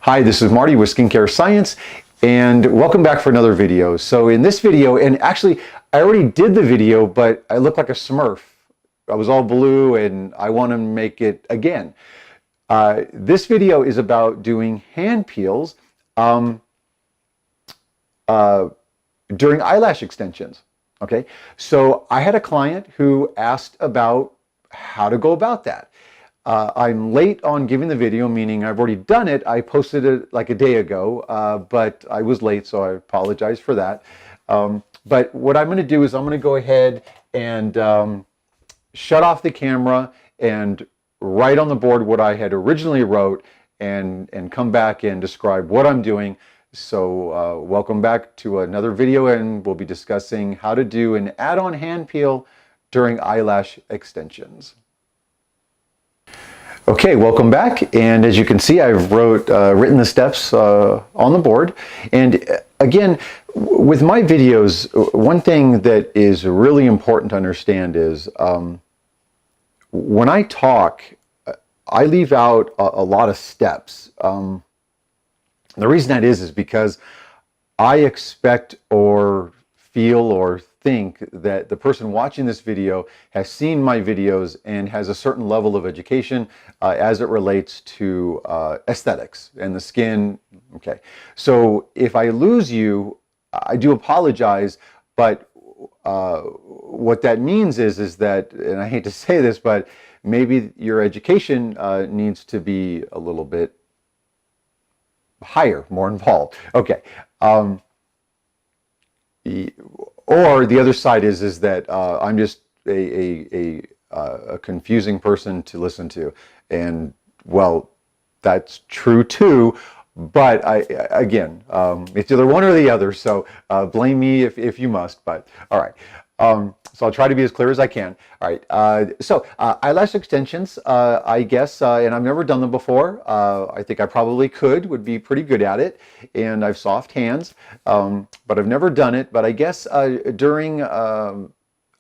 Hi, this is Marty with Skincare Science, and welcome back for another video. So in this video, and actually I already did the video, but I look like a Smurf. I was all blue and I want to make it again. This video is about doing hand peels during eyelash extensions. Okay, so I had a client who asked about how to go about that. I'm late on giving the video, meaning I've already done it. I posted it like a day ago, but I was late, so I apologize for that. But what I'm going to do is I'm going to go ahead and shut off the camera and write on the board what I had originally wrote and come back and describe what I'm doing. So welcome back to another video, and we'll be discussing how to do an add-on hand peel during eyelash extensions. Okay, welcome back, and as you can see, I've written the steps on the board. And again, with my videos, one thing that is really important to understand is when I talk, I leave out a lot of steps. The reason that is because I expect or feel or think that the person watching this video has seen my videos and has a certain level of education as it relates to aesthetics and the skin. Okay, so if I lose you, I do apologize, but what that means is that, and I hate to say this, but maybe your education needs to be a little bit higher, more involved. Okay. Or the other side is that I'm just a confusing person to listen to, and well, that's true too. But again, it's either one or the other. So blame me if you must. But all right. So I'll try to be as clear as I can. All right. So eyelash extensions, I guess, and I've never done them before. I think I probably would be pretty good at it, and I've soft hands, but I've never done it. But I guess during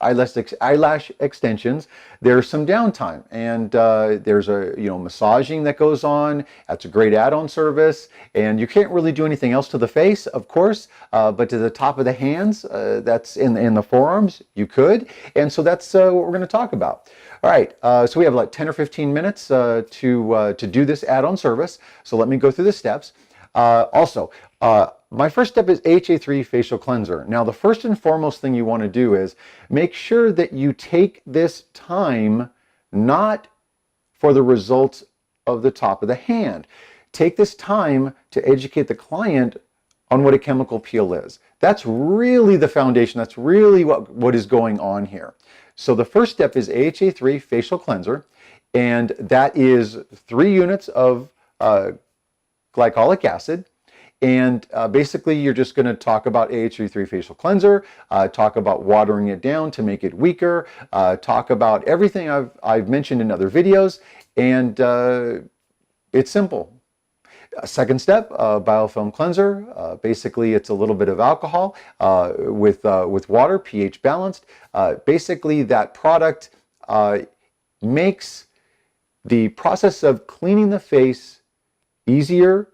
eyelash extensions, there's some downtime, and there's a massaging that goes on. That's a great add-on service, and you can't really do anything else to the face, of course, but to the top of the hands, that's in the forearms, you could, and so that's what we're going to talk about. All right, so we have like 10 or 15 minutes to do this add-on service. So let me go through the steps. My first step is AHA3 facial cleanser. Now, the first and foremost thing you want to do is make sure that you take this time not for the results of the top of the hand. Take this time to educate the client on what a chemical peel is. That's really the foundation. That's really what is going on here. So the first step is AHA3 facial cleanser, and that is 3 units of glycolic acid. And basically, you're just going to talk about AHA3 facial cleanser, talk about watering it down to make it weaker, talk about everything I've mentioned in other videos, and it's simple. Second step, biofilm cleanser. Basically, it's a little bit of alcohol with water, pH balanced. Basically, that product makes the process of cleaning the face easier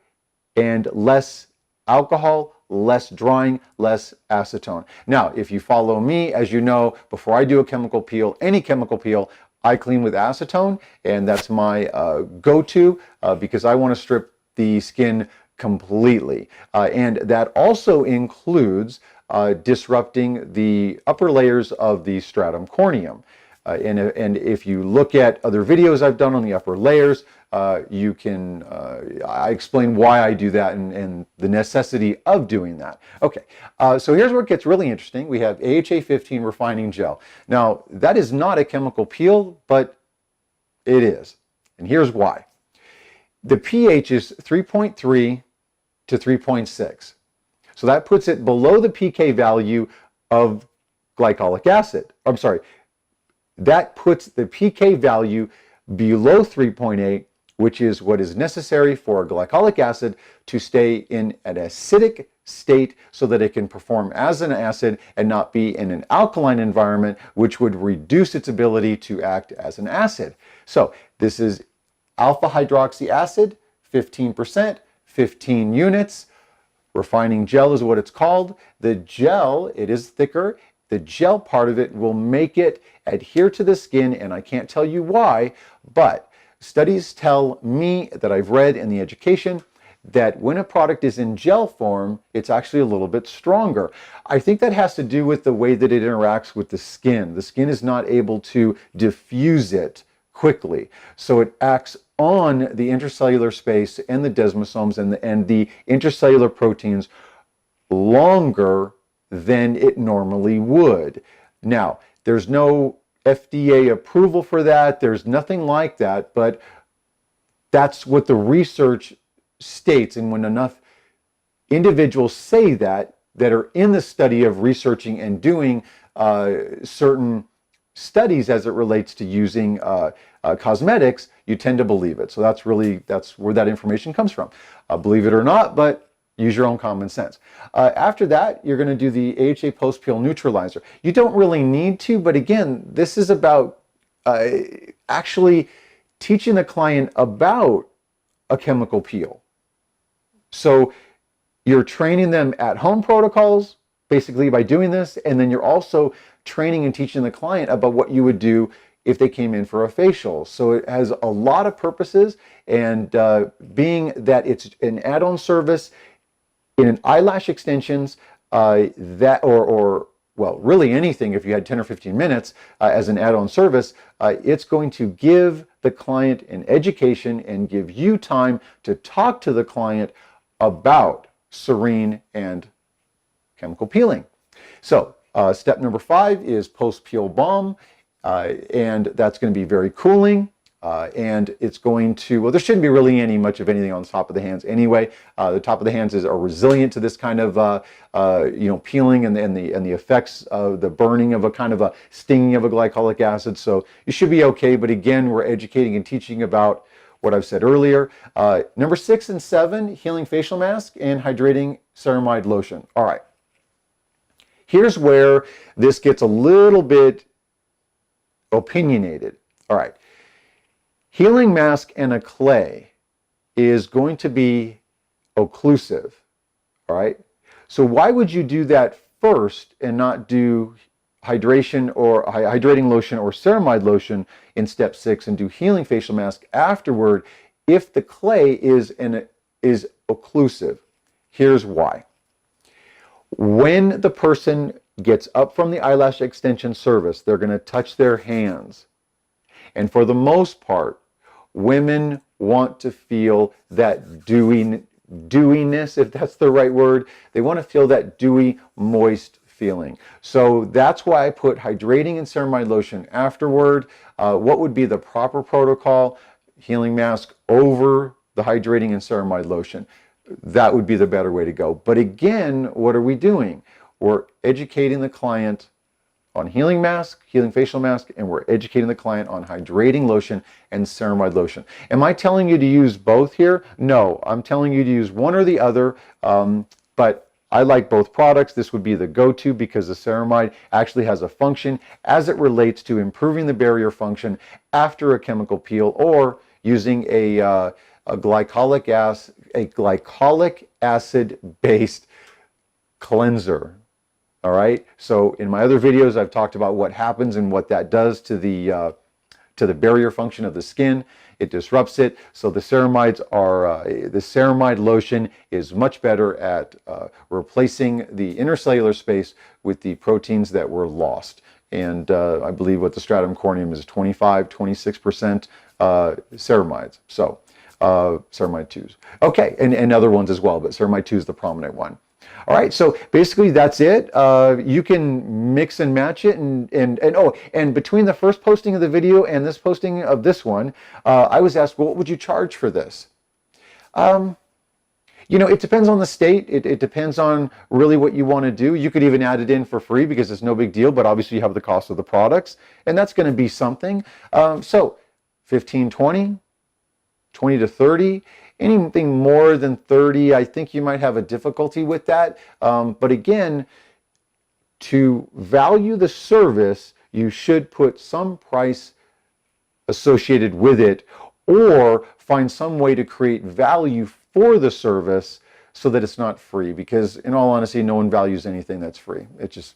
and less alcohol, less drying, less acetone. Now, if you follow me, as you know, before I do a chemical peel, any chemical peel, I clean with acetone, and that's my go-to because I want to strip the skin completely. And that also includes disrupting the upper layers of the stratum corneum. And if you look at other videos I've done on the upper layers, you can, I explain why I do that and the necessity of doing that. Okay, so here's where it gets really interesting. We have AHA15 refining gel. Now, that is not a chemical peel, but it is. And here's why. The pH is 3.3 to 3.6. So that puts it below the pK value of glycolic acid. I'm sorry. That puts the pK value below 3.8, which is what is necessary for glycolic acid to stay in an acidic state so that it can perform as an acid and not be in an alkaline environment, which would reduce its ability to act as an acid. So this is alpha hydroxy acid, 15%, 15 units. Refining gel is what it's called. The gel, it is thicker. The gel part of it will make it adhere to the skin, and I can't tell you why, but studies tell me that I've read in the education that when a product is in gel form, it's actually a little bit stronger. I think that has to do with the way that it interacts with the skin. The skin is not able to diffuse it quickly, so it acts on the intercellular space and the desmosomes and the intercellular proteins longer than it normally would. Now, there's no FDA approval for that. There's nothing like that, but that's what the research states. And when enough individuals say that are in the study of researching and doing certain studies as it relates to using cosmetics, you tend to believe it. So that's where that information comes from. Believe it or not, but use your own common sense. After that, you're going to do the AHA post-peel neutralizer. You don't really need to, but again, this is about actually teaching the client about a chemical peel. So you're training them at home protocols, basically by doing this, and then you're also training and teaching the client about what you would do if they came in for a facial. So it has a lot of purposes, and being that it's an add-on service in an eyelash extensions, really anything, if you had 10 or 15 minutes as an add-on service, it's going to give the client an education and give you time to talk to the client about Serene and chemical peeling. So step number 5 is post-peel balm, and that's going to be very cooling. And it's going to, well, there shouldn't be really much of anything on the top of the hands anyway. The top of the hands are resilient to this kind of peeling and the effects of the burning of a kind of a stinging of a glycolic acid. So you should be okay. But again, we're educating and teaching about what I've said earlier. Number 6 and 7, healing facial mask and hydrating ceramide lotion. All right. Here's where this gets a little bit opinionated. All right. Healing mask and a clay is going to be occlusive, all right? So why would you do that first and not do hydration or hydrating lotion or ceramide lotion in step 6 and do healing facial mask afterward if the clay is occlusive? Here's why. When the person gets up from the eyelash extension service, they're going to touch their hands. And for the most part, women want to feel that dewiness, if that's the right word. They want to feel that dewy, moist feeling. So that's why I put hydrating and ceramide lotion afterward. What would be the proper protocol? Healing mask over the hydrating and ceramide lotion. That would be the better way to go. But again, what are we doing? We're educating the client on healing mask, healing facial mask, and we're educating the client on hydrating lotion and ceramide lotion. Am I telling you to use both here? No, I'm telling you to use one or the other, but I like both products. This would be the go-to because the ceramide actually has a function as it relates to improving the barrier function after a chemical peel or using a glycolic acid-based cleanser. All right. So in my other videos, I've talked about what happens and what that does to the barrier function of the skin. It disrupts it. So the ceramides the ceramide lotion is much better at replacing the intercellular space with the proteins that were lost. And I believe what the stratum corneum is 26% ceramides. So ceramide 2s. Okay, and other ones as well, but ceramide 2 is the prominent one. All right, so basically that's it. You can mix and match it, and between the first posting of the video and this posting of this one, I was asked, well, what would you charge for this? It depends on the state. It depends on really what you want to do. You could even add it in for free because it's no big deal, but obviously you have the cost of the products, and that's going to be something. So 15, 20 to 30. Anything more than 30, I think you might have a difficulty with that. But again, to value the service, you should put some price associated with it or find some way to create value for the service so that it's not free, because in all honesty, no one values anything that's free. It's just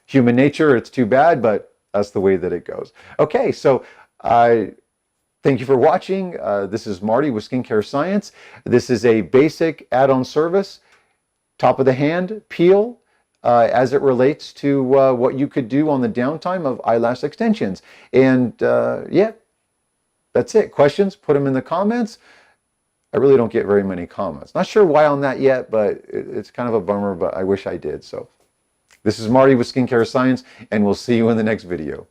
human nature. It's too bad, but that's the way that it goes. Okay, so thank you for watching. This is Marty with Skincare Science. This is a basic add-on service, top of the hand peel, as it relates to what you could do on the downtime of eyelash extensions. And yeah, that's it. Questions, put them in the comments. I really don't get very many comments. Not sure why on that yet, but it's kind of a bummer, but I wish I did. So this is Marty with Skincare Science, and we'll see you in the next video.